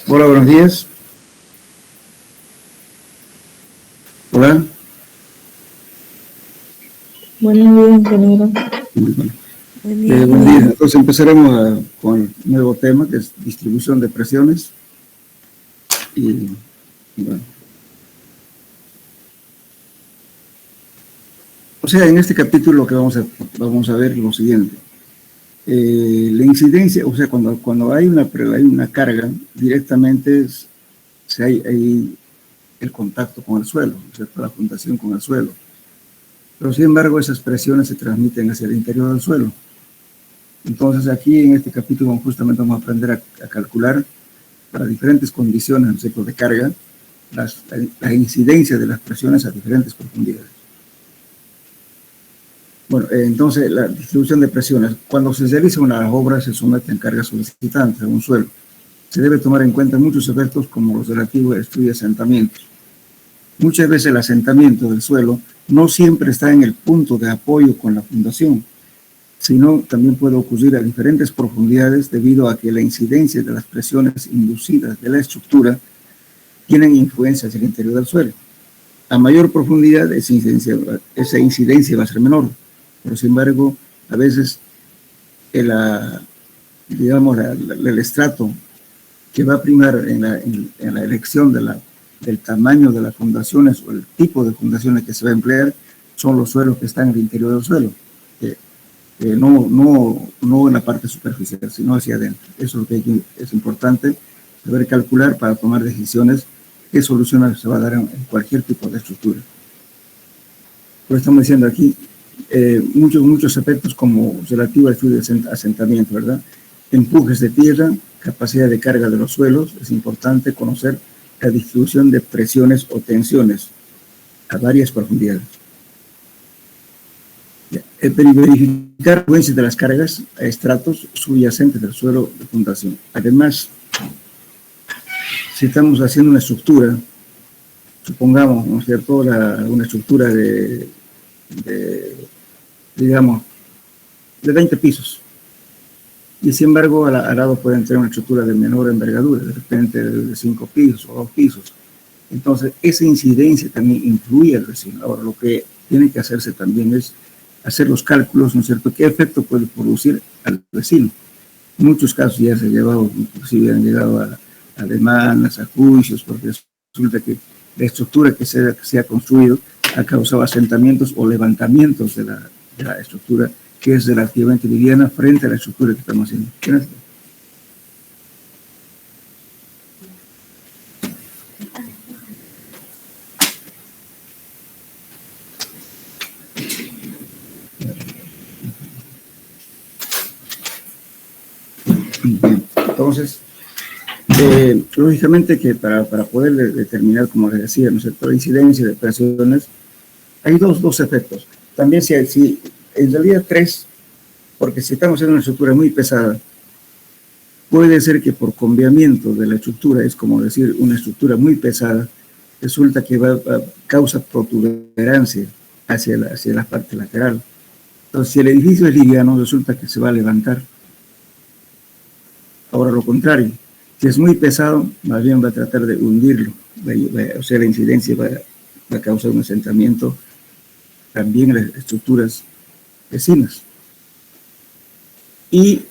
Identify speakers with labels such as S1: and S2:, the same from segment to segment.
S1: Hola, buenos días. Hola.
S2: Buenos días, ingeniero.
S1: Muy bien.
S2: Buen día.
S1: Buen día. Entonces empezaremos con el nuevo tema, que es distribución de presiones. Y bueno. O sea, en este capítulo lo que vamos a ver lo siguiente. La incidencia, o sea, cuando hay una carga, directamente hay el contacto con el suelo, ¿cierto? La fundación con el suelo. Pero sin embargo, esas presiones se transmiten hacia el interior del suelo. Entonces aquí en este capítulo justamente vamos a aprender a calcular para diferentes condiciones, ¿cierto?, de carga, la incidencia de las presiones a diferentes profundidades. Bueno, entonces la distribución de presiones. Cuando se realiza una obra se someten cargas solicitantes a un suelo. Se debe tomar en cuenta muchos efectos como los relativos al estudio de asentamientos. Muchas veces el asentamiento del suelo no siempre está en el punto de apoyo con la fundación, sino también puede ocurrir a diferentes profundidades debido a que la incidencia de las presiones inducidas de la estructura tienen influencia hacia el interior del suelo. A mayor profundidad esa incidencia va a ser menor, pero sin embargo a veces el estrato que va a primar en la elección del tamaño de las fundaciones o el tipo de fundaciones que se va a emplear son los suelos que están en el interior del suelo. No en la parte superficial, sino hacia adentro. Eso es lo que es importante saber calcular para tomar decisiones qué soluciones se va a dar en cualquier tipo de estructura. Pues estamos diciendo aquí muchos aspectos como relativo al estudio de asentamiento, ¿verdad? Empujes de tierra, capacidad de carga de los suelos. Es importante conocer la distribución de presiones o tensiones a varias profundidades. Verificar la influencia de las cargas a estratos subyacentes del suelo de fundación. Además, si estamos haciendo una estructura, supongamos, ¿no es cierto?, una estructura digamos, de 20 pisos, y sin embargo al lado pueden tener una estructura de menor envergadura, de repente de 5 pisos o 2 pisos. Entonces, esa incidencia también influye al vecino. Ahora, lo que tiene que hacerse también es hacer los cálculos, ¿no es cierto?, qué efecto puede producir al vecino. En muchos casos ya se ha llevado, inclusive han llegado a demandas, a juicios, porque resulta que la estructura que se ha construido ha causado asentamientos o levantamientos de la estructura, que es relativamente liviana frente a la estructura que estamos haciendo. Gracias. Entonces, lógicamente que para poder determinar, como les decía, ¿no es cierto?, la incidencia de presiones, hay dos efectos. También si en realidad tres, porque si estamos haciendo una estructura muy pesada, puede ser que por cambiamiento de la estructura, es como decir una estructura muy pesada, resulta que causa protuberancia hacia la parte lateral. Entonces, si el edificio es liviano, resulta que se va a levantar. Ahora, lo contrario, si es muy pesado, más bien va a tratar de hundirlo. O sea, la incidencia va a causar un asentamiento también en las estructuras vecinas. Y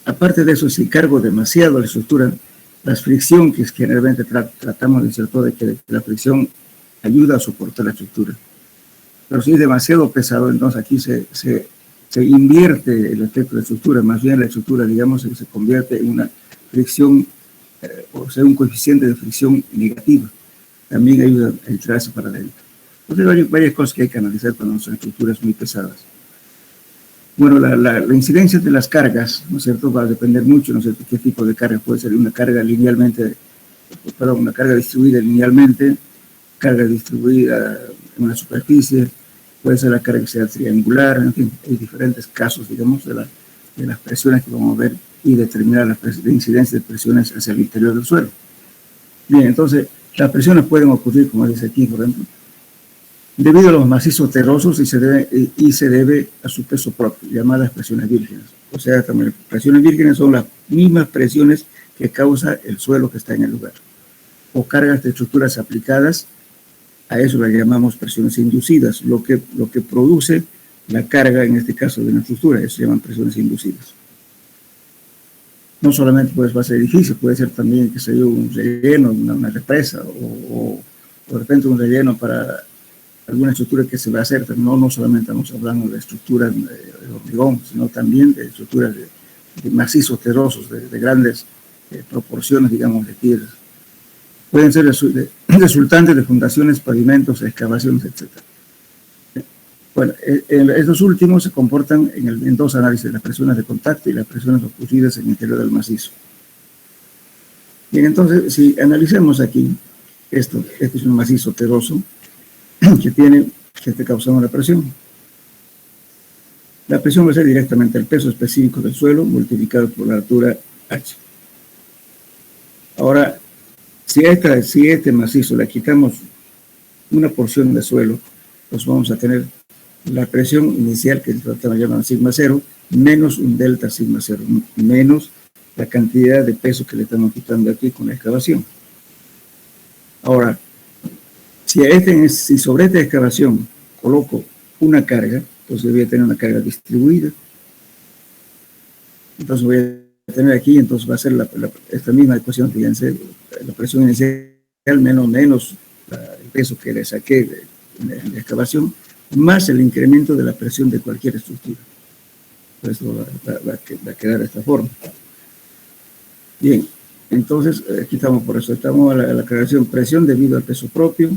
S1: aparte de eso, si cargo demasiado la estructura, la fricción, que es generalmente tratamos de decir todo, de que la fricción ayuda a soportar la estructura. Pero si es demasiado pesado, entonces aquí se invierte el efecto de estructura, más bien la estructura, digamos, se convierte en una fricción, o sea, un coeficiente de fricción negativa. También ayuda a entrarse para adentro. Entonces hay varias cosas que hay que analizar cuando son estructuras muy pesadas. Bueno, la incidencia de las cargas, ¿no es cierto?, va a depender mucho, ¿no es cierto?, qué tipo de carga. Puede ser una carga una carga distribuida linealmente, carga distribuida en una superficie, puede ser la carga que sea triangular, en fin, hay diferentes casos, digamos, de las presiones que vamos a ver y determinar la incidencia de presiones hacia el interior del suelo. Bien, entonces, las presiones pueden ocurrir, como dice aquí, por ejemplo, debido a los macizos terrosos y se debe a su peso propio, llamadas presiones vírgenes. O sea, también presiones vírgenes son las mismas presiones que causa el suelo que está en el lugar, o cargas de estructuras aplicadas. A eso le llamamos presiones inducidas, lo que produce la carga, en este caso de una estructura, eso se llaman presiones inducidas. No solamente pues, va a ser edificio, puede ser también, que se yo, un relleno, una represa, o de repente un relleno para alguna estructura que se va a hacer. No solamente estamos hablando de estructuras de hormigón, sino también de estructuras de macizos terrosos, de grandes proporciones, digamos, de piedras. Pueden ser resultantes de fundaciones, pavimentos, excavaciones, etc. Bueno, estos últimos se comportan en dos análisis, las presiones de contacto y las presiones ocurridas en el interior del macizo. Bien, entonces, si analicemos aquí, este es un macizo terroso que está causando la presión. La presión va a ser directamente el peso específico del suelo multiplicado por la altura H. Ahora, si a este macizo le quitamos una porción de suelo, pues vamos a tener la presión inicial, que estamos llamando sigma cero, menos un delta sigma cero, menos la cantidad de peso que le estamos quitando aquí con la excavación. Ahora, si sobre esta excavación coloco una carga, entonces voy a tener una carga distribuida. Entonces voy a tener aquí, entonces va a ser esta misma ecuación, fíjense, la presión inicial menos el peso que le saqué en la excavación, más el incremento de la presión de cualquier estructura. Esto va a quedar de esta forma. Bien, entonces aquí estamos, por eso estamos a la aclaración: presión debido al peso propio,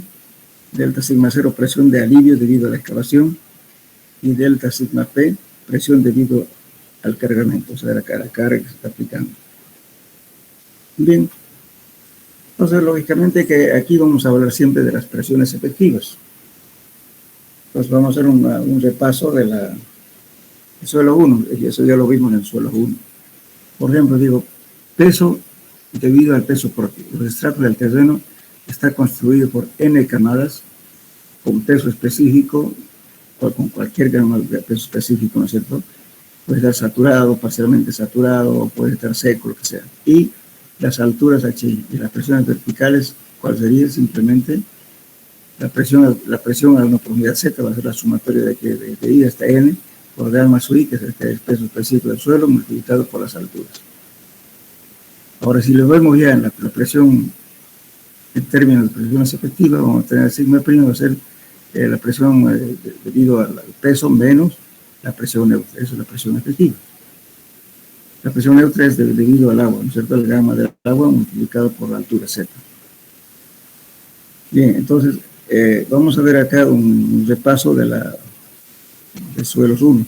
S1: delta sigma cero, presión de alivio debido a la excavación, y delta sigma P, presión debido al cargamento, o sea, la carga que se está aplicando. Bien, entonces lógicamente que aquí vamos a hablar siempre de las presiones efectivas. Entonces vamos a hacer un repaso del suelo 1, y eso ya lo vimos en el suelo 1. Por ejemplo, digo, peso debido al peso propio. El estrato del terreno está construido por N camadas con peso específico, o con cualquier gramo de peso específico, ¿no es cierto? Puede estar saturado, parcialmente saturado, o puede estar seco, lo que sea. Y las alturas H y las presiones verticales, ¿cuál sería? Simplemente la presión a una profundidad Z va a ser la sumatoria de I hasta N por D más I, que es el peso específico del suelo, multiplicado por las alturas. Ahora, si lo vemos ya en la presión en términos de presiones efectivas, vamos a tener sigma prima, va a ser la presión debido al peso menos la presión neutra. Eso es la presión efectiva. La presión neutra es debido al agua, ¿no es cierto? El gamma del agua multiplicado por la altura Z. Bien, entonces vamos a ver acá un repaso de suelos 1.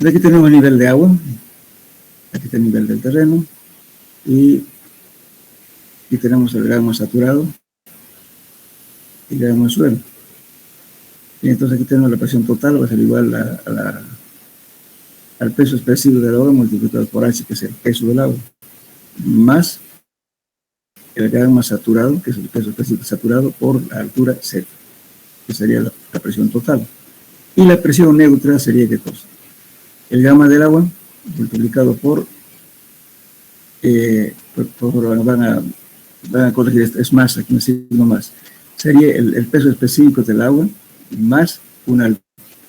S1: Aquí tenemos el nivel de agua, aquí está el nivel del terreno, y aquí tenemos el gramo saturado y el gramo de suelo. Y entonces aquí tenemos la presión total, va a ser igual al peso específico del agua multiplicado por H, que es el peso del agua, más el gramo saturado, que es el peso específico saturado, por la altura Z, que sería la presión total. Y la presión neutra sería, ¿qué cosa? El gamma del agua multiplicado por van a corregir esto, es más, aquí no signo más. Sería el peso específico del agua más una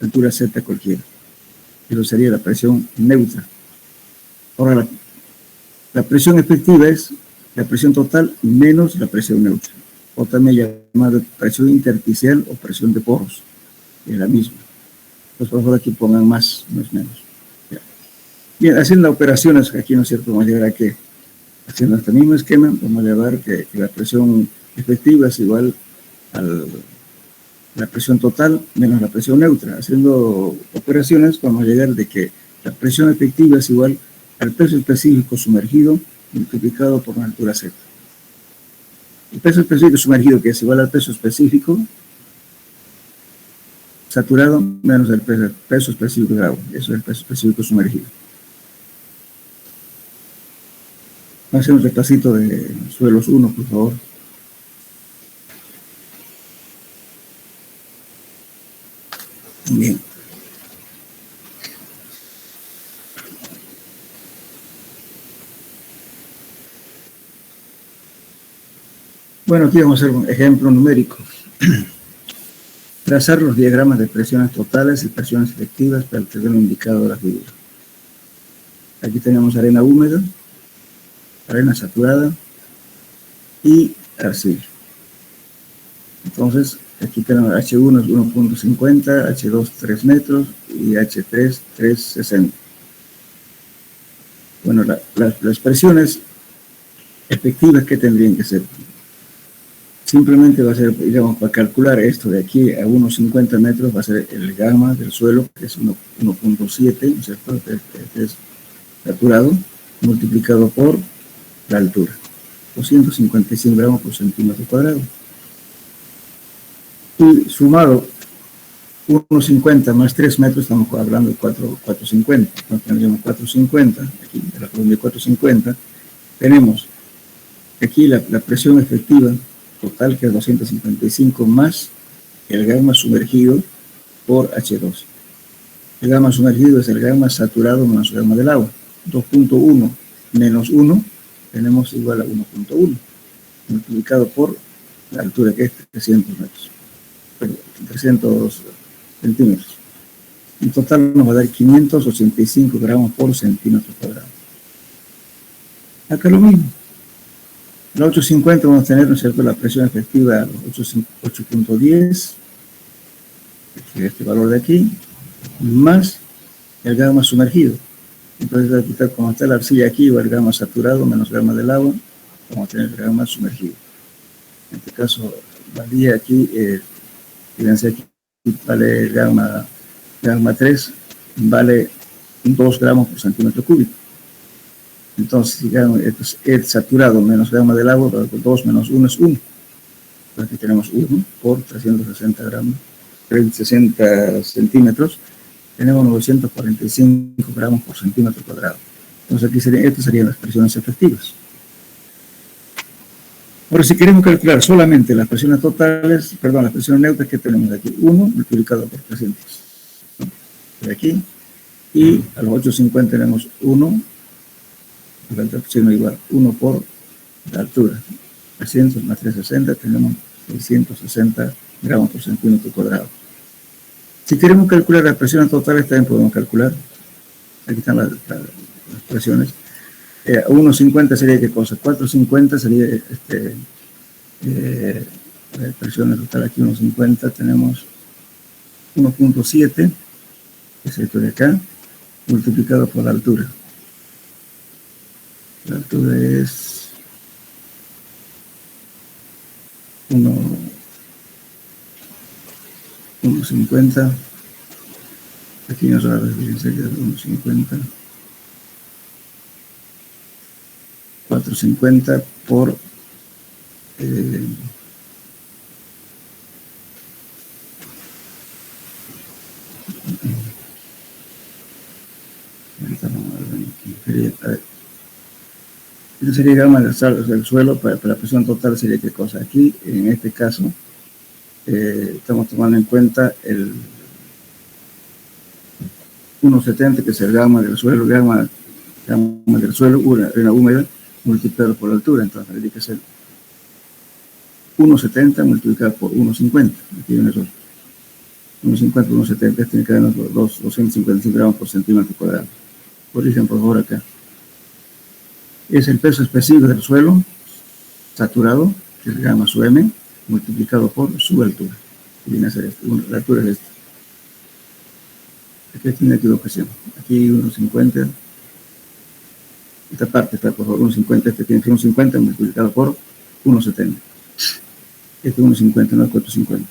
S1: altura Z cualquiera. Eso sería la presión neutra. Ahora, la presión efectiva es la presión total menos la presión neutra, o también llamada presión intersticial o presión de poros. Es la misma. Pues por favor aquí pongan más, no es menos. Ya. Bien, haciendo operaciones, aquí no es cierto, vamos a llegar a que, haciendo este mismo esquema, vamos a llevar que la presión efectiva es igual a la presión total menos la presión neutra. Haciendo operaciones, vamos a llegar de que la presión efectiva es igual al peso específico sumergido multiplicado por la altura Z. El peso específico sumergido, que es igual al peso específico saturado menos el peso específico de agua. Eso es el peso específico sumergido. Vamos a hacer un repasito de suelos 1, por favor. Bien. Bueno, aquí vamos a hacer un ejemplo numérico. Trazar los diagramas de presiones totales y presiones efectivas para el terreno indicado de la figura. Aquí tenemos arena húmeda, arena saturada y arcilla. Entonces, aquí tenemos H1 es 1.50, H2 3 metros y H3 3.60. Bueno, las presiones efectivas, ¿qué tendrían que ser? Simplemente va a ser, digamos, para calcular esto de aquí a unos 50 metros, va a ser el gamma del suelo, que es 1.7, ¿no es cierto? Que es saturado, multiplicado por la altura, 255 gramos por centímetro cuadrado. Y sumado 1.50 más 3 metros, estamos hablando de 4.50. Entonces tendríamos 4.50, aquí de la columna de 4.50, tenemos aquí la presión efectiva total, que es 255, más el gamma sumergido por H2. El gamma sumergido es el gamma saturado menos el gamma del agua. 2.1 menos 1 tenemos igual a 1.1, multiplicado por la altura, que es 300 metros, 300 centímetros. En total nos va a dar 585 gramos por centímetro cuadrado. Acá lo mismo. La 850 vamos a tener, ¿no es cierto?, la presión efectiva 8.10, este valor de aquí, más el gamma sumergido. Entonces, como está la arcilla aquí, va el gamma saturado menos gamma del agua, vamos a tener el gamma sumergido. En este caso, valía aquí, fíjense aquí, vale el gamma 3, vale 2 gramos por centímetro cúbico. Entonces, digamos, el saturado menos gamma del agua, 2 menos 1 es 1. Entonces, aquí tenemos 1 por 360 gramos, 360 centímetros, tenemos 945 gramos por centímetro cuadrado. Entonces, aquí estas serían las presiones efectivas. Ahora, si queremos calcular solamente las presiones totales, perdón, las presiones neutras, que tenemos aquí, 1 multiplicado por 300, ¿no? De aquí, y a los 850 tenemos 1, la presión igual 1 por la altura, 300 más 360, tenemos 660 gramos por centímetro cuadrado. Si queremos calcular las presiones totales, también podemos calcular, aquí están las presiones. 1.50 sería ¿qué cosa? 4.50 sería la presión total aquí, 1.50, tenemos 1.7, que es esto de acá, multiplicado por la altura. La altura es 1.50, aquí nos va a referir sería 1.50, 450 por esto sería gamma del suelo. Para la presión total sería ¿qué cosa? Aquí, en este caso, estamos tomando en cuenta el 1.70, que es el gamma del suelo, gamma del suelo, una arena húmeda, multiplicado por la altura. Entonces, tendría que ser 1.70 multiplicado por 1.50. Aquí hay un error. 1.50, 1.70, tiene que darnos 255 gramos por centímetro cuadrado. Corrijan, por favor, acá. Es el peso específico del suelo saturado, que es el gamma su m, multiplicado por su altura. Y viene a ser esto. La altura es esta. Aquí tiene equivocación. Aquí 1.50. Esta parte está por 1.50, este tiene que ser 1.50 multiplicado por 1.70. Este 1.50, no es 4.50.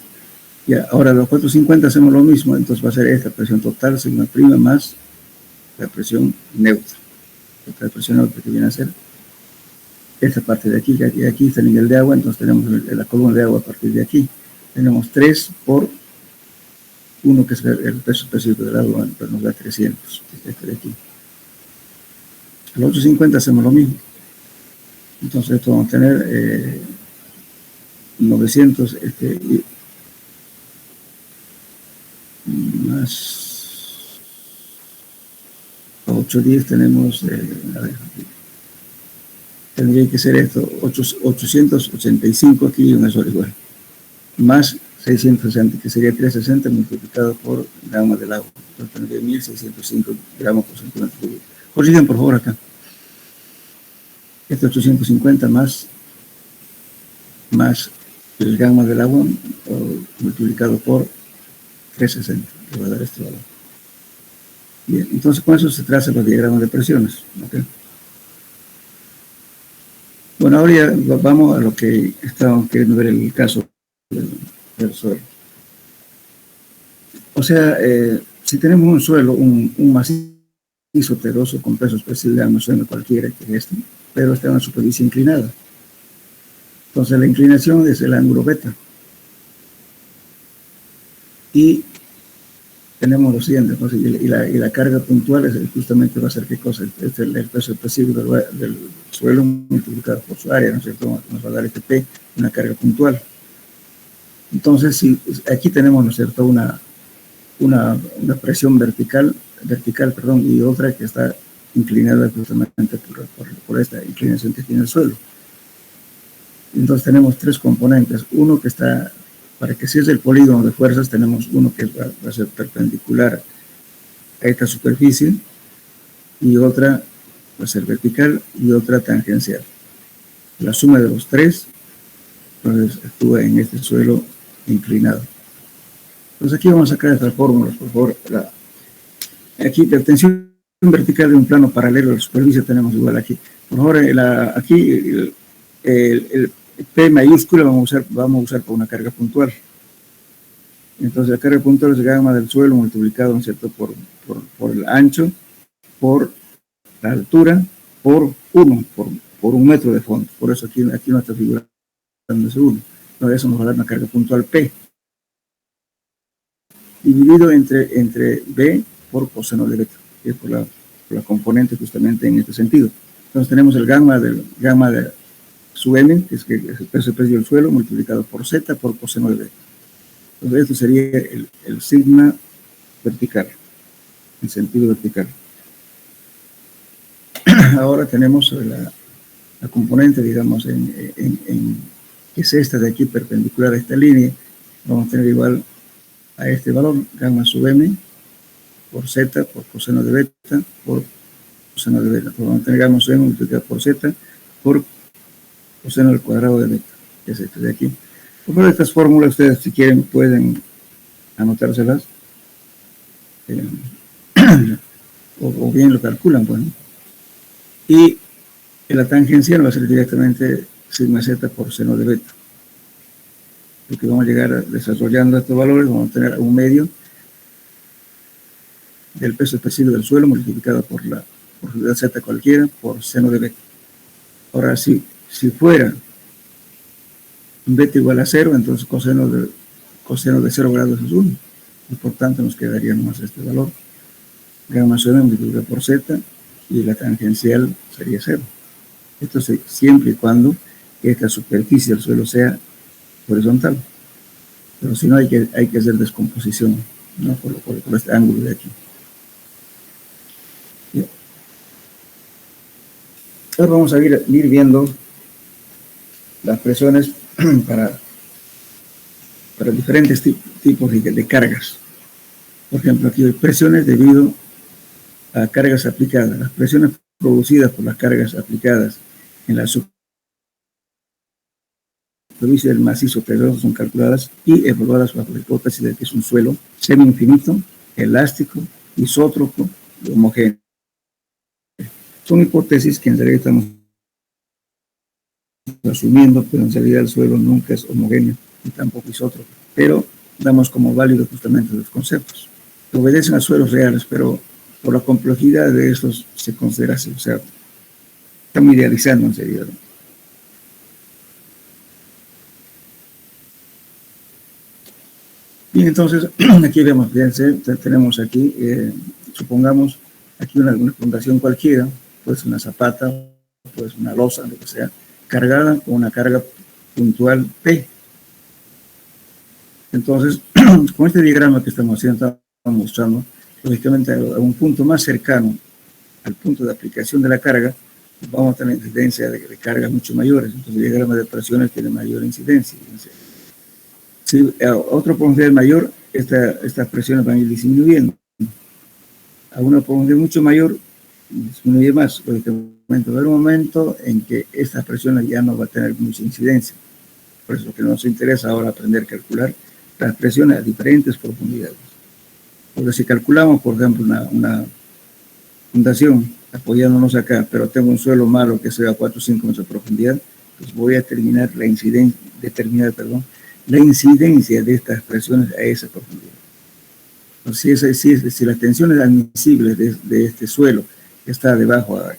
S1: Ya, ahora los 4.50 hacemos lo mismo, entonces va a ser esta presión total, sigma prima, más la presión neutra. La presión neutra, que viene a ser esta parte de aquí, que aquí está el nivel de agua, entonces tenemos la columna de agua a partir de aquí. Tenemos 3 por 1, que es el peso específico del agua, pues nos da 300, este de aquí. A los 8.50 hacemos lo mismo. Entonces esto vamos a tener 900, más 810 tenemos, a ver, tendría que ser esto, 885 aquí en el sol igual, más 660, que sería 360 multiplicado por gamma del agua. Entonces tendría 1605 gramos por centímetro cúbico. Corrijan por favor acá. Este 850 más el gamma del agua multiplicado por 360, que va a dar este valor. Bien, entonces con eso se trazan los diagramas de presiones. ¿Okay? Bueno, ahora ya vamos a lo que estábamos queriendo ver el caso del suelo. O sea, si tenemos un suelo, un macizo terroso con peso especial de Amazon cualquiera que es este, pero está en una superficie inclinada. Entonces la inclinación es el ángulo beta. Y tenemos lo siguiente, pues, y la carga puntual justamente va a ser qué cosa, el peso específico del suelo multiplicado por su área, ¿no es cierto? Nos va a dar este P, una carga puntual. Entonces, si aquí tenemos, ¿no es cierto?, una presión vertical, y otra que está inclinada justamente por esta inclinación que tiene el suelo. Entonces tenemos tres componentes, uno que está, para que si es el polígono de fuerzas, tenemos uno que va a ser perpendicular a esta superficie, y otra va a ser vertical y otra tangencial. La suma de los tres, entonces, actúa en este suelo inclinado. Entonces aquí vamos a sacar estas fórmulas, por favor. Aquí la tensión vertical de un plano paralelo a la superficie tenemos igual aquí. Por favor, aquí el P mayúscula vamos a usar por una carga puntual. Entonces la carga puntual es gamma del suelo multiplicado, ¿no es cierto?, por el ancho, por la altura, por 1, por un metro de fondo. Por eso aquí no está figurando ese 1. Entonces eso nos va a dar una carga puntual P, dividido entre B por coseno de beta, que es por la componente justamente en este sentido. Entonces tenemos el gamma de su M, que es el peso del suelo, multiplicado por Z por coseno de beta. Entonces esto sería el sigma vertical, en sentido vertical. Ahora tenemos la componente, digamos, que es esta de aquí, perpendicular a esta línea. Vamos a tener igual a este valor, gamma sub M, por Z, por coseno de beta, por coseno de beta. Vamos a tener gamma sub M multiplicado por Z, por coseno al cuadrado de beta, que es este de aquí. Por favor, estas fórmulas ustedes, si quieren, pueden anotárselas, o bien lo calculan, bueno. Y la tangencial va a ser directamente sigma Z por seno de beta. Porque vamos a llegar desarrollando estos valores, vamos a tener un medio del peso específico del suelo multiplicado por la Z cualquiera por seno de beta. Ahora, si fuera beta igual a 0, entonces coseno de 0 grados es 1. Y por tanto nos quedaría nomás este valor. Gamma sub multiplicado por Z y la tangencial sería 0. Esto es siempre y cuando esta superficie del suelo sea horizontal. Pero si no, hay que hacer descomposición, ¿no?, por este ángulo de aquí. Bien. Ahora vamos a ir viendo las presiones para diferentes tipos de cargas. Por ejemplo, aquí hay presiones debido a cargas aplicadas. Las presiones producidas por las cargas aplicadas en la superficie del macizo terroso son calculadas y evaluadas bajo la hipótesis de que es un suelo semi-infinito, elástico, isótropo y homogéneo. Son hipótesis que en realidad estamos asumiendo, pero en realidad el suelo nunca es homogéneo ni tampoco isótropo, pero damos como válido justamente los conceptos. Obedecen a suelos reales, pero por la complejidad de estos se considera así, o sea, estamos idealizando en realidad. Bien, entonces, aquí vemos, fíjense, tenemos aquí, supongamos, aquí una fundación cualquiera, puede ser una zapata, puede ser una losa, lo que sea, cargada con una carga puntual P. Entonces, con este diagrama que estamos haciendo, estamos mostrando, lógicamente, a un punto más cercano al punto de aplicación de la carga, vamos a tener incidencia de cargas mucho mayores, entonces llegar a las depresiones tiene mayor incidencia. Si a otra profundidad mayor, estas presiones van a ir disminuyendo. A una profundidad mucho mayor, disminuye más. Lógicamente, va a haber un momento en que estas presiones ya no va a tener mucha incidencia. Por eso que nos interesa ahora aprender a calcular las presiones a diferentes profundidades. Porque si calculamos, por ejemplo, una fundación apoyándonos acá, pero tengo un suelo malo que sea a 4 o 5 metros de profundidad, pues voy a determinar la incidencia de estas presiones a esa profundidad. Entonces, si las tensiones admisibles de este suelo está debajo a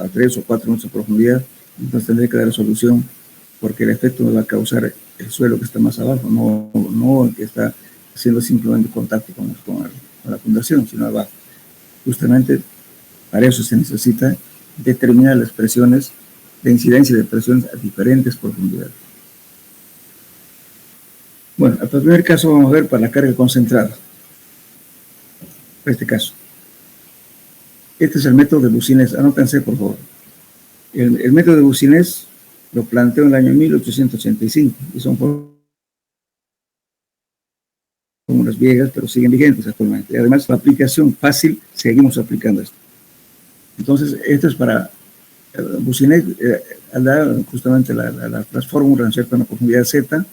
S1: 3 o 4 metros de profundidad, entonces tendré que dar solución, porque el efecto me va a causar el suelo que está más abajo, no el que está haciendo simplemente contacto con la fundación, sino abajo. Justamente para eso se necesita determinar las presiones, de incidencia de presiones a diferentes profundidades. Bueno, al primer caso vamos a ver para la carga concentrada. Para este caso. Este es el método de Boussinesq. Anótense, por favor. El método de Boussinesq lo planteó en el año 1885 y son fórmulas viejas, pero siguen vigentes actualmente. Y además, la aplicación fácil, seguimos aplicando esto. Entonces, esto es para Boussinesq, da justamente las fórmulas, ¿cierto?, en la profundidad Z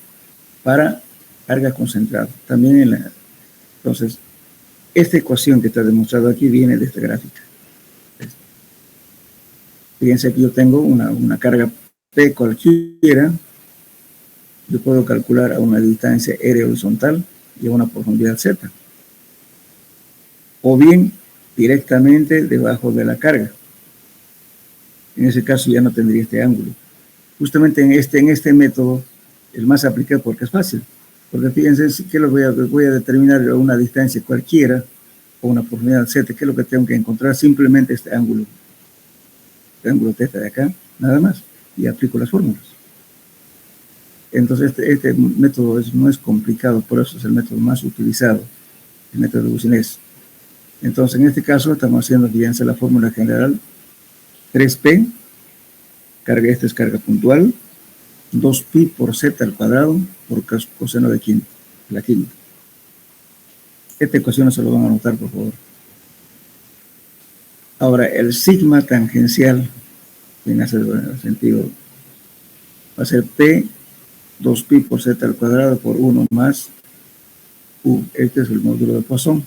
S1: para carga concentrada. También entonces, esta ecuación que está demostrada aquí viene de esta gráfica. Fíjense que yo tengo una carga P cualquiera, yo puedo calcular a una distancia R horizontal y a una profundidad Z. O bien directamente debajo de la carga. En ese caso ya no tendría este ángulo. Justamente en este método, el más aplicado porque es fácil. Porque fíjense que voy a determinar a una distancia cualquiera o una profundidad Z. ¿Qué es lo que tengo que encontrar? Simplemente este ángulo θ de acá, nada más. Y aplico las fórmulas. Entonces este método no es complicado, por eso es el método más utilizado, el método de Boussinesq. Entonces en este caso estamos haciendo, fíjense, la fórmula general 3P, esta es carga puntual, 2pi por z al cuadrado por coseno de la quinta. Esta ecuación se lo van a anotar, por favor. Ahora, el sigma tangencial, en ese sentido, va a ser P 2pi por z al cuadrado por 1 más U. Este es el módulo de Poisson.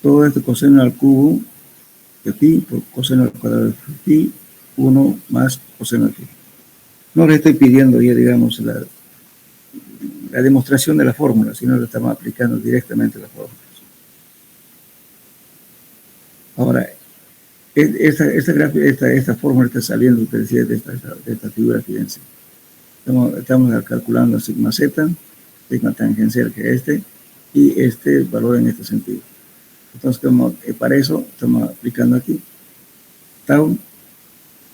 S1: Todo esto coseno al cubo de pi por coseno al cuadrado de pi, 1 más coseno de pi. No le estoy pidiendo ya, digamos, la demostración de la fórmula, sino le estamos aplicando directamente la fórmula. Ahora, esta fórmula está saliendo, usted decía, de esta figura, fíjense. Estamos calculando sigma z, sigma tangencial que es y este valor en este sentido. Entonces, para eso estamos aplicando aquí tau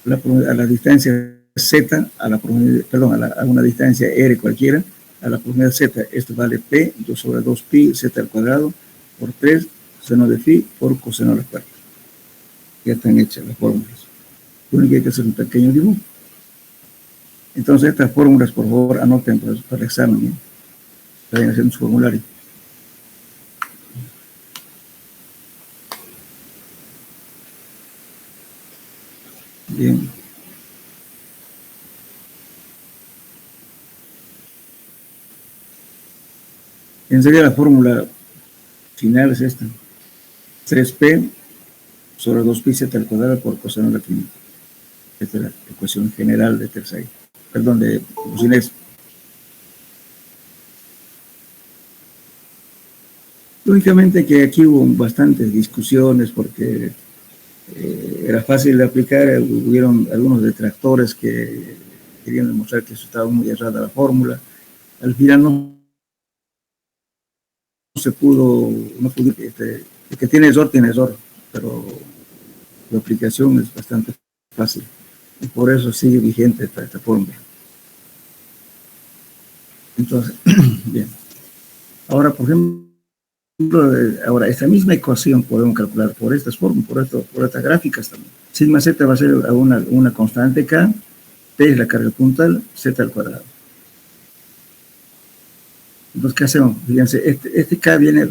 S1: a la distancia z, a una distancia r cualquiera, a la profundidad z, esto vale p 2 sobre 2pi z al cuadrado por 3 seno de phi por coseno a la cuarta. Ya están hechas las fórmulas. Lo único que hay que hacer un pequeño dibujo. Entonces estas fórmulas, por favor, anoten para el examen, ¿eh? Vayan haciendo su formulario. Bien. Enseguida la fórmula final es esta. 3p sobre 2pi z al cuadrado por coseno a la quinta. Esta es la ecuación general de de Boussinesq. Lógicamente que aquí hubo bastantes discusiones porque era fácil de aplicar, hubieron algunos detractores que querían demostrar que eso estaba muy errada la fórmula. Al final no se pudo, el que tiene error, pero la aplicación es bastante fácil. Y por eso sigue vigente esta fórmula. Entonces, bien. Ahora, por ejemplo, esta misma ecuación podemos calcular por estas formas, por estas gráficas también. Sigma Z va a ser una constante K, P es la carga puntual, Z al cuadrado. Entonces, ¿qué hacemos? Fíjense, este K viene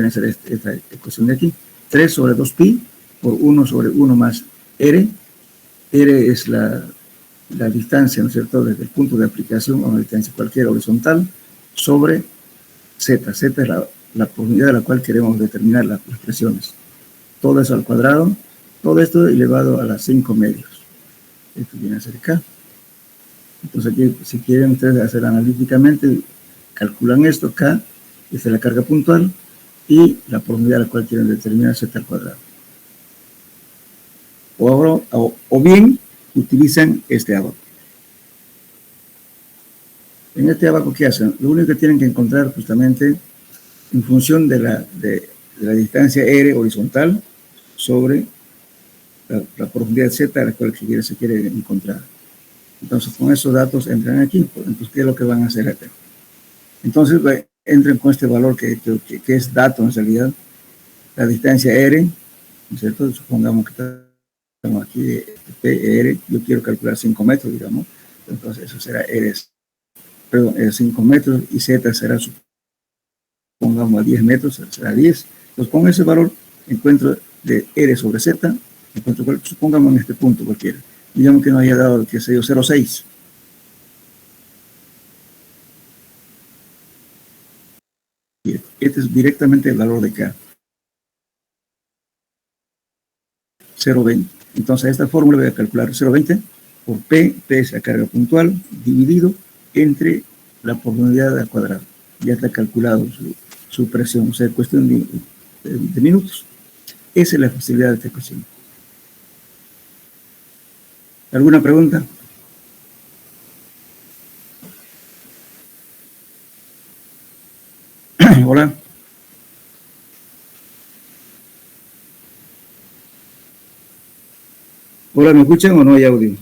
S1: a ser esta ecuación de aquí. 3 sobre 2pi por 1 sobre 1 más R. R es la distancia, ¿no es cierto?, desde el punto de aplicación a una distancia cualquiera horizontal sobre Z. Z es la profundidad a la cual queremos determinar las presiones. Todo eso al cuadrado, todo esto elevado a las 5 medios. Esto viene a ser K. Entonces aquí, si quieren ustedes hacer analíticamente, calculan esto, K, esta es la carga puntual, y la profundidad a la cual quieren determinar Z al cuadrado. O bien, utilizan este abaco. En este abaco, ¿qué hacen? Lo único que tienen que encontrar justamente en función de la distancia R horizontal sobre la profundidad Z a la cual se quiere encontrar. Entonces, con esos datos entran aquí. Entonces, ¿qué es lo que van a hacer acá? Entonces, entran con este valor que es dato en realidad, la distancia R, ¿no es cierto? Supongamos que estamos aquí, PR, yo quiero calcular 5 metros, digamos. Entonces, eso será R, perdón, 5 metros, y Z será, supongamos, a 10 metros, será 10. Entonces, con ese valor, encuentro de R sobre Z, supongamos en este punto cualquiera. Digamos que nos haya dado, qué sé yo, 0,6. Este es directamente el valor de K. 0,20. Entonces, a esta fórmula voy a calcular 0,20 por P es la carga puntual, dividido entre la profundidad al cuadrado. Ya está calculado su presión, o sea, cuestión de minutos. Esa es la facilidad de esta ecuación. ¿Alguna pregunta? Hola. Hola, ¿me escuchan o no hay audio?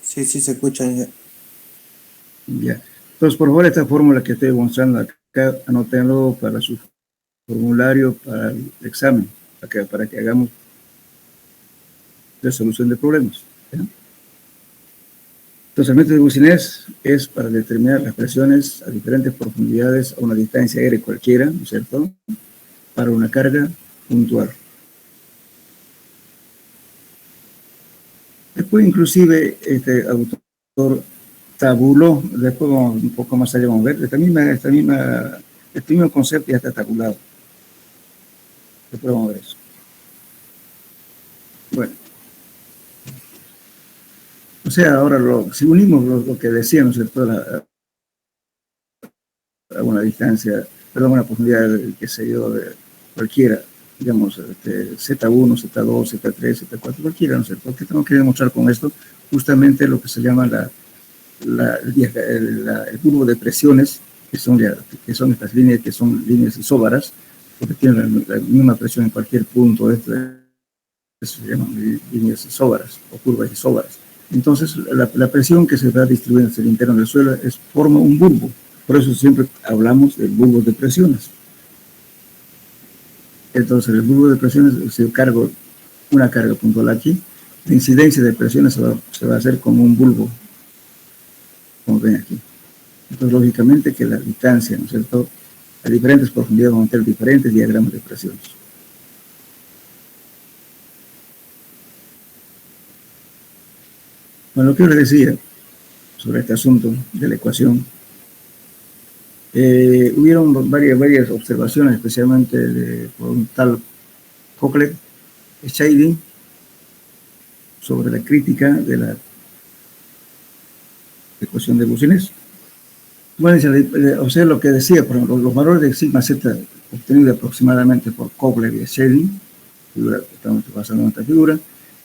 S3: Sí, se escucha.
S1: Ya. Entonces, por favor, esta fórmula que estoy mostrando acá, anótenlo para su formulario, para el examen, para que hagamos resolución de problemas. ¿Ya? Entonces, el método de Boussinesq es para determinar las presiones a diferentes profundidades a una distancia R cualquiera, ¿no es cierto?, para una carga puntual. Después, inclusive, este autor tabuló, después vamos un poco más allá, vamos a ver, este mismo concepto ya está tabulado. Después vamos a ver eso. Bueno. O sea, ahora si unimos lo que decía, ¿no es cierto?, a una distancia, perdón, una profundidad, qué sé yo, de cualquiera, digamos, Z1, Z2, Z3, Z4, cualquiera, ¿no es cierto? ¿Qué tengo que demostrar con esto? Justamente lo que se llama el curvo de presiones, que son estas líneas, que son líneas isóbaras, porque tienen la misma presión en cualquier punto. Eso se llaman líneas isóbaras o curvas isóbaras. Entonces, la presión que se va distribuyendo hacia el interno del suelo forma un bulbo. Por eso siempre hablamos de bulbos de presiones. Entonces, el bulbo de presiones, si yo cargo una carga puntual aquí, la incidencia de presiones se va a hacer como un bulbo, como ven aquí. Entonces, lógicamente que la distancia, ¿no es cierto?, a diferentes profundidades van a tener diferentes diagramas de presiones. Bueno, lo que yo les decía sobre este asunto de la ecuación, hubieron varias observaciones, especialmente por un tal Cochlet-Shady, sobre la crítica de la ecuación de Boussinesq. Bueno, o sea, lo que decía, por ejemplo, los valores de sigma z obtenidos aproximadamente por Cochlet y Shady, estamos basando en esta figura,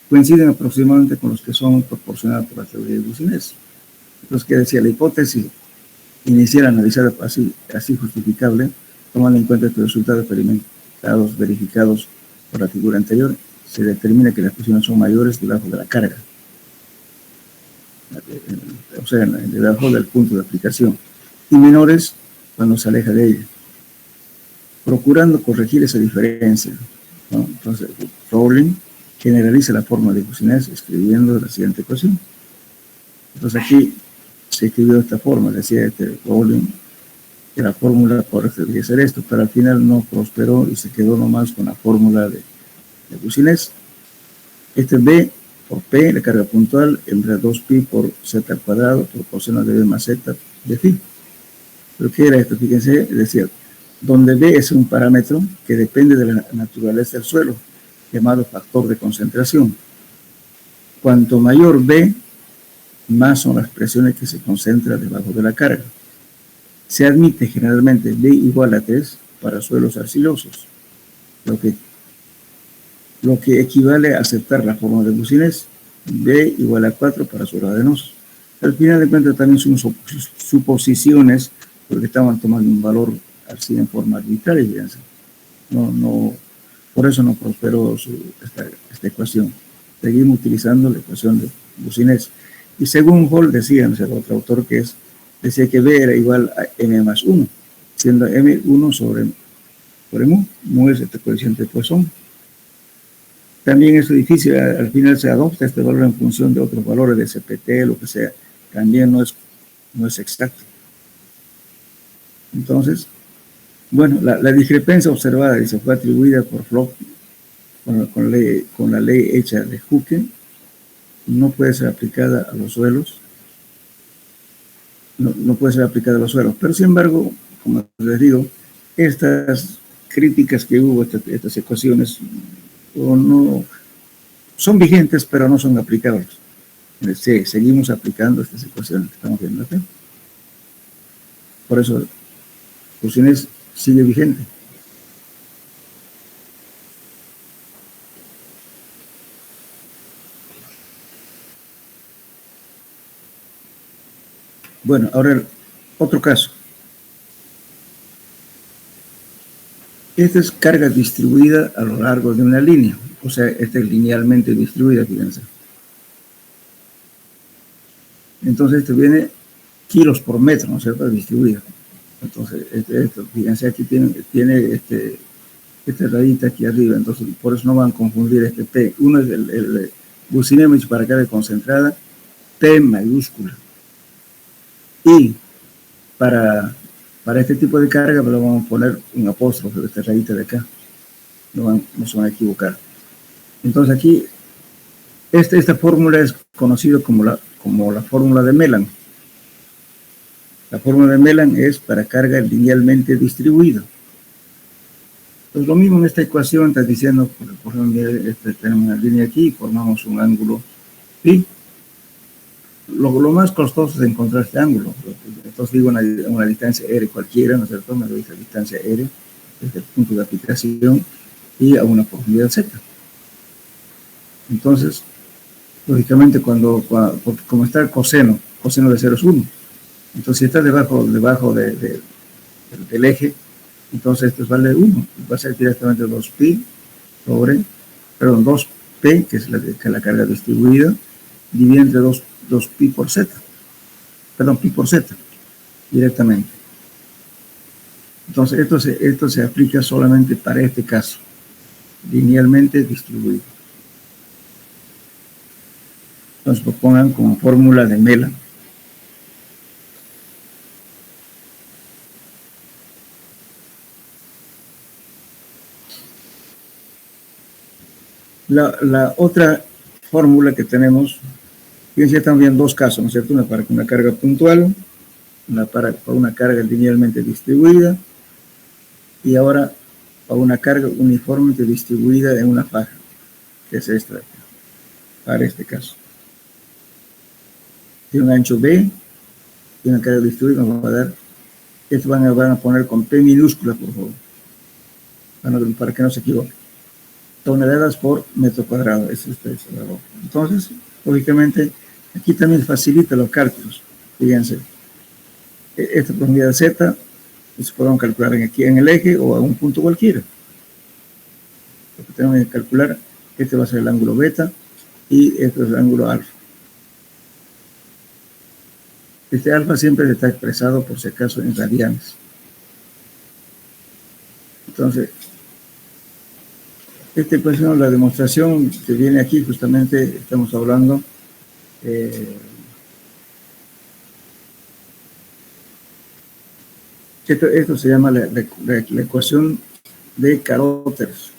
S1: coinciden aproximadamente con los que son proporcionados por la teoría de Boussinesq. Entonces, ¿qué decía? La hipótesis inicial analizada así justificable, tomando en cuenta estos resultados experimentados verificados por la figura anterior, se determina que las presiones son mayores debajo de la carga, o sea, debajo del punto de aplicación, y menores cuando se aleja de ella, procurando corregir esa diferencia, ¿no? Entonces, Rowling generaliza la fórmula de Boussinesq escribiendo la siguiente ecuación. Entonces aquí se escribió esta fórmula, decía Rowling, que la fórmula por debería ser esto, pero al final no prosperó y se quedó nomás con la fórmula de Boussinesq. Este B por P, la carga puntual, entre 2pi por z al cuadrado, por coseno de B más z de phi. ¿Pero qué era esto? Fíjense, decía, donde B es un parámetro que depende de la naturaleza del suelo, llamado factor de concentración. Cuanto mayor B, más son las presiones que se concentran debajo de la carga. Se admite generalmente B igual a 3 para suelos arcillosos, lo que equivale a aceptar la fórmula de Boussinesq, B igual a 4 para suelos arenosos. Al final de cuentas también son suposiciones, porque estaban tomando un valor así en forma arbitraria, fíjense. Por eso no prosperó esta ecuación. Seguimos utilizando la ecuación de Boussinesq. Y según Hall decía, ¿no? El otro autor decía que B era igual a M más 1, siendo M 1 sobre mu. Mu es este coeficiente de Poisson. También es difícil, al final se adopta este valor en función de otros valores de CPT, lo que sea. También no es exacto. Entonces, bueno, la discrepancia observada y se fue atribuida por Floch con la ley hecha de Hooke, no puede ser aplicada a los suelos. No puede ser aplicada a los suelos. Pero, sin embargo, como les digo, estas críticas que hubo, estas ecuaciones, no son vigentes, pero no son aplicables. Sí, seguimos aplicando estas ecuaciones que estamos viendo aquí. Por eso, Boussinesq sigue vigente. Bueno, ahora otro caso. Esta es carga distribuida a lo largo de una línea, o sea, esta es linealmente distribuida, fíjense. Entonces, esto viene kilos por metro, ¿no es cierto?, distribuida. Entonces, fíjense, aquí tiene esta rayita aquí arriba, entonces por eso no van a confundir este P. Uno es el Boussinesq para carga concentrada, P mayúscula. Y para este tipo de carga, lo vamos a poner un apóstrofe de esta rayita de acá. No se van a equivocar. Entonces aquí, esta fórmula es conocida como la fórmula de Melan. La fórmula de Melan es para carga linealmente distribuida. Pues lo mismo en esta ecuación, está diciendo, por ejemplo, tenemos una línea aquí y formamos un ángulo pi. Lo más costoso es encontrar este ángulo. Entonces digo una distancia R cualquiera, ¿no es cierto? Me doy esta distancia R desde el punto de aplicación y a una profundidad Z. Entonces, lógicamente, porque como está el coseno de 0 es 1. Entonces, si está debajo del eje, entonces esto vale 1. Va a ser directamente 2pi sobre, 2p, que es la carga distribuida, dividido entre 2pi por z. Perdón, pi por z, directamente. Entonces, esto se aplica solamente para este caso, linealmente distribuido. Entonces, lo pongan como fórmula de Melan. La otra fórmula que tenemos, fíjense, estamos viendo dos casos, ¿no es cierto? Una para una carga puntual, para una carga linealmente distribuida, y ahora para una carga uniformemente distribuida en una faja, que es esta, para este caso. Tiene un ancho B, tiene una carga distribuida, nos va a dar, esto van a poner con P minúscula, por favor, para que no se equivoque. Toneladas por metro cuadrado. Entonces, lógicamente, aquí también facilita los cálculos. Fíjense, esta profundidad Z se podemos calcular aquí en el eje o a un punto cualquiera. Lo que tenemos que calcular, este va a ser el ángulo beta y este es el ángulo alfa. Este alfa siempre está expresado, por si acaso, en radianes. Entonces, Esta ecuación, la demostración que viene aquí, justamente estamos hablando esto se llama la ecuación de caróteres.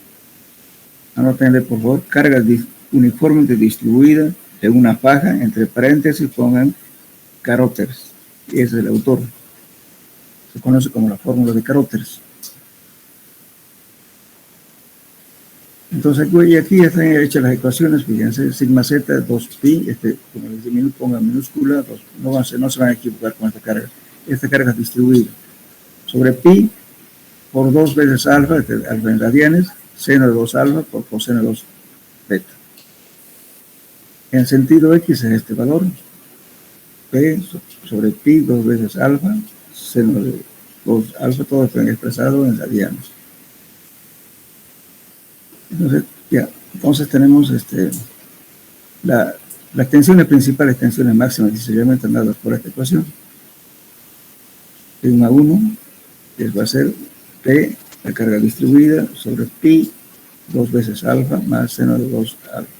S1: Anótenle, por favor, carga uniformemente distribuida en una faja, entre paréntesis pongan caróteres. Ese es el autor. Se conoce como la fórmula de caróteres. Entonces aquí ya están hechas las ecuaciones, fíjense, sigma z, 2pi, como les digo, pongan minúscula, no se van a equivocar con esta carga. Esta carga es distribuida sobre pi por 2 veces alfa, alfa en radianes, seno de 2 alfa por coseno de 2 beta. En sentido X es este valor, P sobre pi 2 veces alfa, seno de 2 alfa, todo está expresado en radianes. Entonces tenemos las tensiones principales, tensiones máximas, distribuidamente dadas por esta ecuación. Sigma 1, que va a ser P, la carga distribuida, sobre pi, 2 veces alfa, más seno de 2 alfa.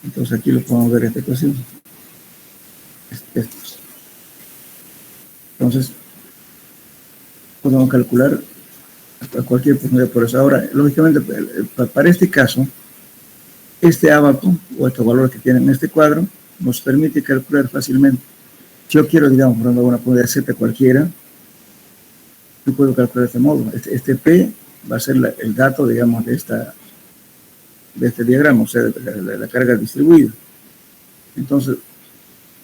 S1: Entonces aquí lo podemos ver esta ecuación. Entonces, podemos calcular a cualquier profundidad por eso. Ahora, lógicamente, para este caso, este ábaco, o estos valores que tienen en este cuadro, nos permite calcular fácilmente. Si yo quiero, digamos, por ejemplo, una profundidad Z cualquiera, yo puedo calcular de este modo. Este P va a ser el dato, digamos, de este diagrama, o sea, de la carga distribuida. Entonces,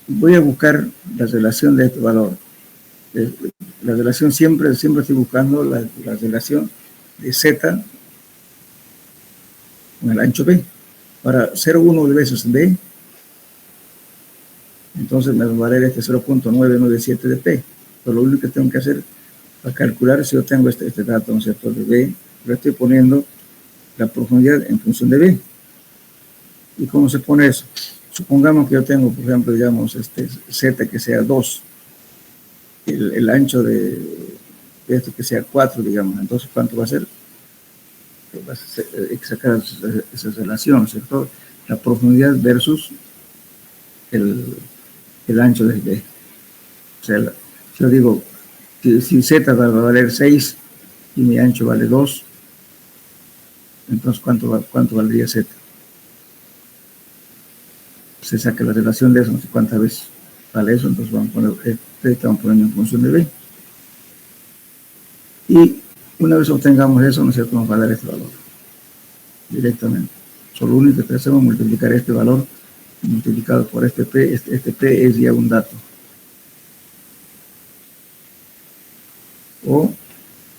S1: voy a buscar la relación de este valor. La relación siempre estoy buscando la relación de Z con el ancho B. Para 0,1 veces B, entonces me va a valer 0.997 de P. Pero lo único que tengo que hacer para calcular si yo tengo este dato, ¿no es cierto?, de B, le estoy poniendo la profundidad en función de B. ¿Y cómo se pone eso? Supongamos que yo tengo, por ejemplo, digamos, Z que sea 2, el ancho de esto que sea 4, digamos. Entonces, ¿cuánto va a ser? Va a sacar esa relación, ¿cierto? La profundidad versus el ancho de B. O sea, yo digo, si Z va a valer 6 y mi ancho vale 2, entonces ¿cuánto valdría Z? Se saca la relación de eso, no sé cuántas veces vale eso, entonces estamos poniendo en función de B. Y una vez obtengamos eso, ¿no es cierto?, nos va a dar este valor directamente. Solo lo único que hacemos es multiplicar este valor multiplicado por este P. Este P es ya un dato.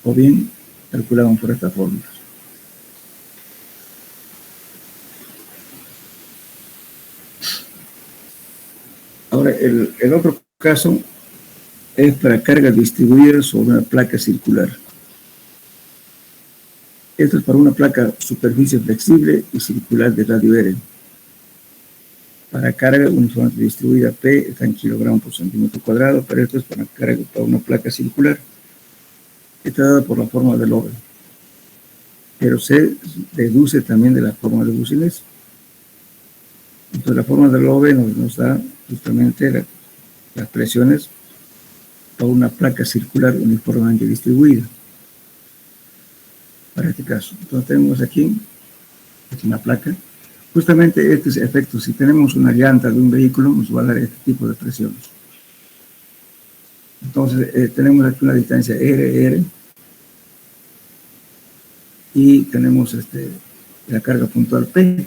S1: O bien calculamos por esta fórmula. Ahora, el otro caso es para carga distribuida sobre una placa circular. Esto es para una placa superficie flexible y circular de radio R. Para carga uniformemente distribuida P está en kilogramos por centímetro cuadrado, pero esto es para una placa circular. Está dada por la forma de Love, pero se deduce también de la forma de Boussinesq. Entonces la forma de Love nos da justamente las presiones para una placa circular uniformemente distribuida. Para este caso, entonces tenemos aquí una placa. Justamente este es el efecto. Si tenemos una llanta de un vehículo, nos va a dar este tipo de presiones. Entonces tenemos aquí una distancia R y tenemos la carga puntual P.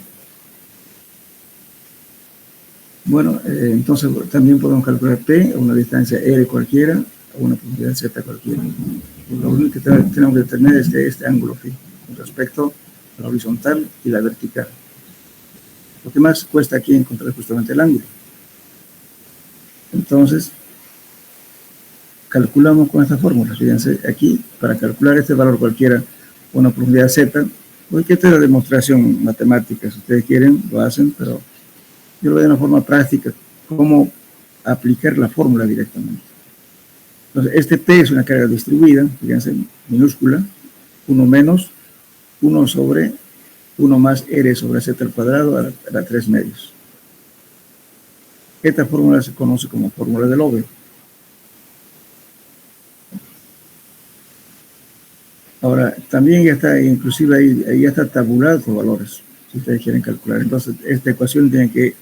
S1: Bueno, entonces también podemos calcular P a una distancia R cualquiera, a una profundidad Z cualquiera. Lo único que tenemos que determinar es este ángulo phi con respecto a la horizontal y la vertical. Lo que más cuesta aquí encontrar justamente el ángulo. Entonces, calculamos con esta fórmula. Fíjense, aquí, para calcular este valor cualquiera, una profundidad Z, porque esta es la demostración matemática. Si ustedes quieren, lo hacen, pero yo lo veo de una forma práctica, cómo aplicar la fórmula directamente. Entonces, este P es una carga distribuida, fíjense, minúscula, 1 menos 1 más R sobre Z al cuadrado a la 3 medios. Esta fórmula se conoce como fórmula de Lobel. Ahora, también ya está, inclusive ahí ya está tabulado los valores, si ustedes quieren calcular. Entonces, esta ecuación tienen que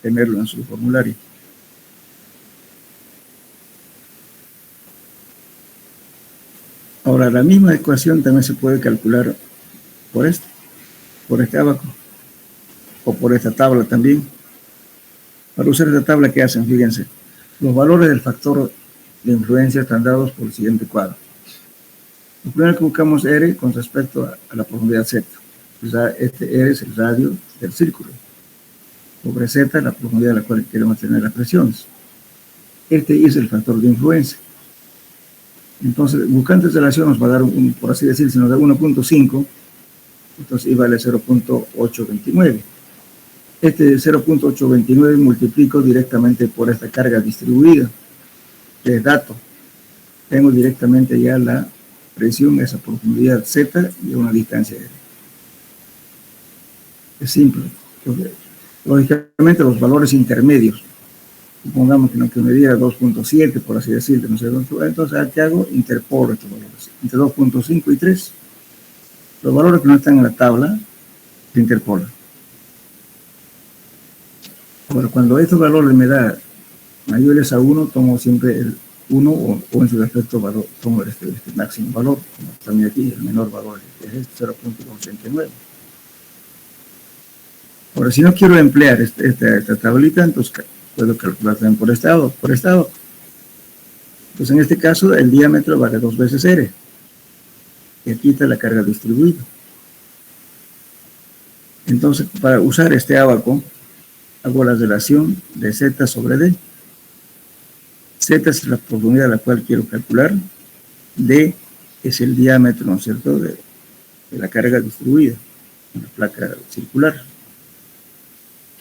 S1: tenerlo en su formulario. Ahora, la misma ecuación también se puede calcular por este abaco, o por esta tabla también. Para usar esta tabla, ¿qué hacen? Fíjense, los valores del factor de influencia están dados por el siguiente cuadro. Lo primero que buscamos R con respecto a la profundidad Z. O sea, este R es el radio del círculo. Sobre Z, la profundidad a la cual queremos tener las presiones. Este es el factor de influencia. Entonces, buscando esta relación nos va a dar, por así decir, si nos da 1.5, entonces I vale 0.829. Este 0.829 multiplico directamente por esta carga distribuida, que es dato. Tengo directamente ya la presión, esa profundidad Z y una distancia R. Es simple. Entonces, lógicamente los valores intermedios, supongamos que me diera 2.7, por así decirlo, no sé, entonces ¿qué hago? Interpolo estos valores, entre 2.5 y 3. Los valores que no están en la tabla se interpolan. Ahora, cuando estos valores me da mayores a 1, tomo siempre el 1 o en su defecto valor, tomo este máximo valor, como también aquí el menor valor, que es este 0.89. Ahora, si no quiero emplear esta tablita, entonces puedo calcular también por estado. Pues en este caso, el diámetro vale 2 veces R. Y aquí está la carga distribuida. Entonces, para usar este ábaco, hago la relación de Z sobre D. Z es la profundidad a la cual quiero calcular. D es el diámetro, ¿no es cierto?, de la carga distribuida en la placa circular.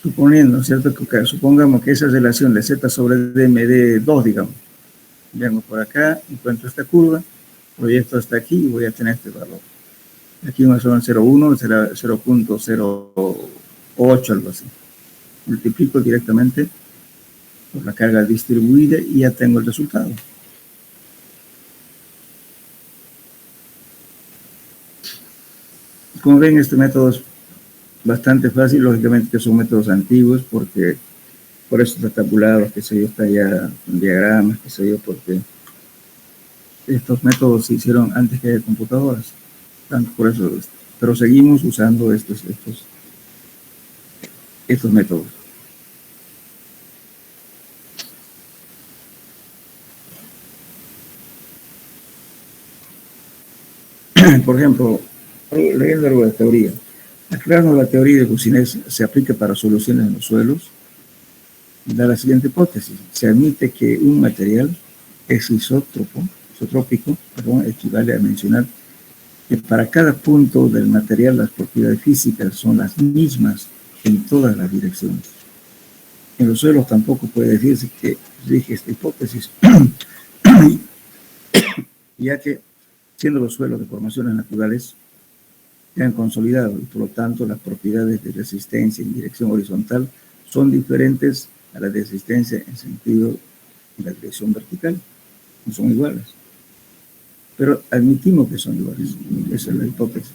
S1: Suponiendo, ¿no es cierto?, que supongamos que esa relación de Z sobre D me dé 2, digamos. Vengo por acá, encuentro esta curva, proyecto hasta aquí y voy a tener este valor. Aquí me son 0.1, será 0.08, algo así. Multiplico directamente por la carga distribuida y ya tengo el resultado. Como ven, este método es bastante fácil, lógicamente que son métodos antiguos, porque por eso está tabulado, que sé yo, está ya en diagramas, que sé yo, porque estos métodos se hicieron antes que haya computadoras, tanto por eso, pero seguimos usando estos métodos. Por ejemplo, leyendo algo de teoría, aclarando la teoría de Boussinesq se aplica para soluciones en los suelos, da la siguiente hipótesis: se admite que un material es isotrópico, equivale a mencionar que para cada punto del material las propiedades físicas son las mismas en todas las direcciones. En los suelos tampoco puede decirse que rige esta hipótesis, ya que siendo los suelos de formaciones naturales se han consolidado y por lo tanto las propiedades de resistencia en dirección horizontal son diferentes a la de resistencia en sentido en la dirección vertical, no son iguales. Pero admitimos que son iguales, esa es la hipótesis.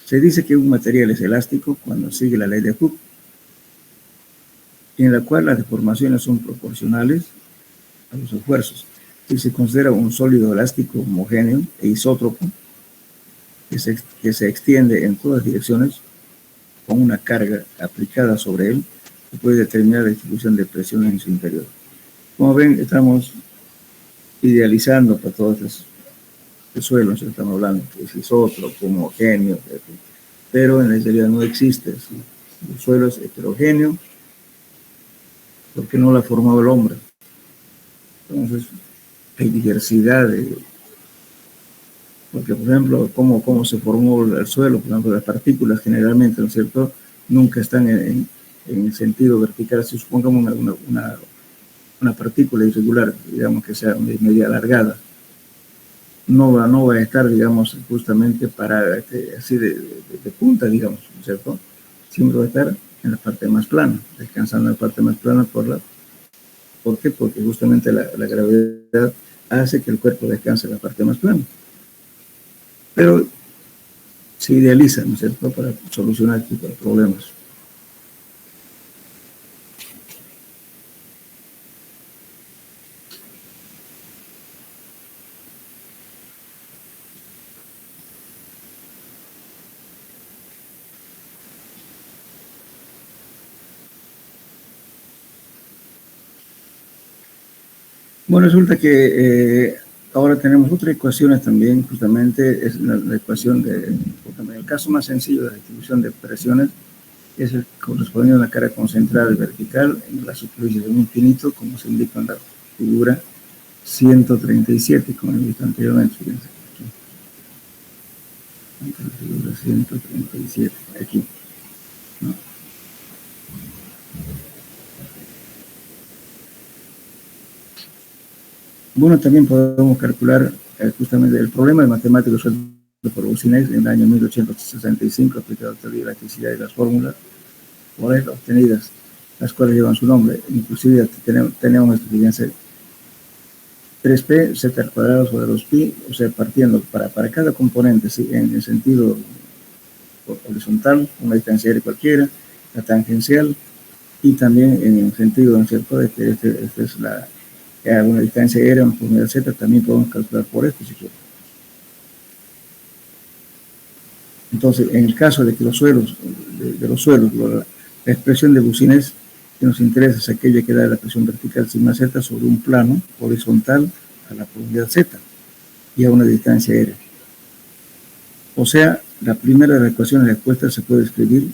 S1: Se dice que un material es elástico cuando sigue la ley de Hooke, en la cual las deformaciones son proporcionales a los esfuerzos. Si se considera un sólido elástico homogéneo e isótropo, que se extiende en todas direcciones con una carga aplicada sobre él, se puede determinar la distribución de presiones en su interior. Como ven, estamos idealizando para todos estos suelos, estamos hablando que es isótropo, homogéneo, pero en la realidad no existe. El suelo es heterogéneo porque no lo ha formado el hombre. Entonces, hay diversidad porque, por ejemplo, cómo se formó el suelo, por ejemplo, las partículas generalmente, ¿no es cierto?, nunca están en el sentido vertical. Si supongamos una partícula irregular, digamos que sea media alargada, no va a estar, digamos, justamente para así de punta, digamos, ¿no es cierto? Siempre va a estar en la parte más plana, descansando en la parte más plana. ¿Por qué? Porque justamente la gravedad hace que el cuerpo descanse en la parte más plana. Pero se idealiza, ¿no es cierto?, para solucionar este tipo de problemas. Bueno, resulta que ahora tenemos otras ecuaciones también, justamente es la ecuación el caso más sencillo de la distribución de presiones es el correspondiente a la cara concentrada vertical en la superficie de un infinito, como se indica en la figura 137, como he visto anteriormente. Fíjense aquí. La figura 137, aquí, ¿no? Bueno, también podemos calcular justamente el problema de matemáticos resuelto por Boussinesq en el año 1865, aplicado a la teoría de la electricidad y las fórmulas por él obtenidas, las cuales llevan su nombre. Inclusive tenemos esto, fíjense, 3p z al cuadrado sobre 2pi, o sea, partiendo para cada componente, ¿sí?, en el sentido horizontal, una distancia r cualquiera, la tangencial, y también en el sentido, ¿no es cierto?, de que esta es una distancia r, una unidad z, también podemos calcular por esto, si quieren. Entonces, en el caso de que los suelos, la expresión de Boussinesq que nos interesa es aquella que da la presión vertical sigma z sobre un plano horizontal a la profundidad z y a una distancia r. O sea, la primera de las ecuaciones expuestas se puede escribir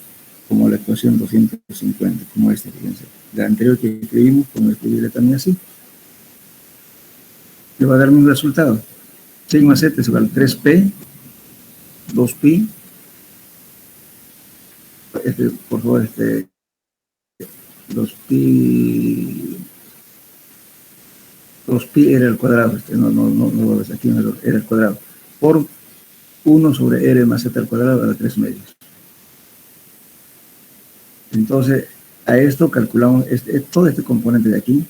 S1: como la ecuación 250, como esta, fíjense. La anterior que escribimos, podemos escribirla también así. Le va a dar un resultado. Sigma z es igual a 3p, 2pi, por favor, 2pi era el cuadrado, no lo ves aquí, era el cuadrado, por 1 sobre r más z al cuadrado a la 3 medios. Entonces, a esto calculamos todo este componente de aquí,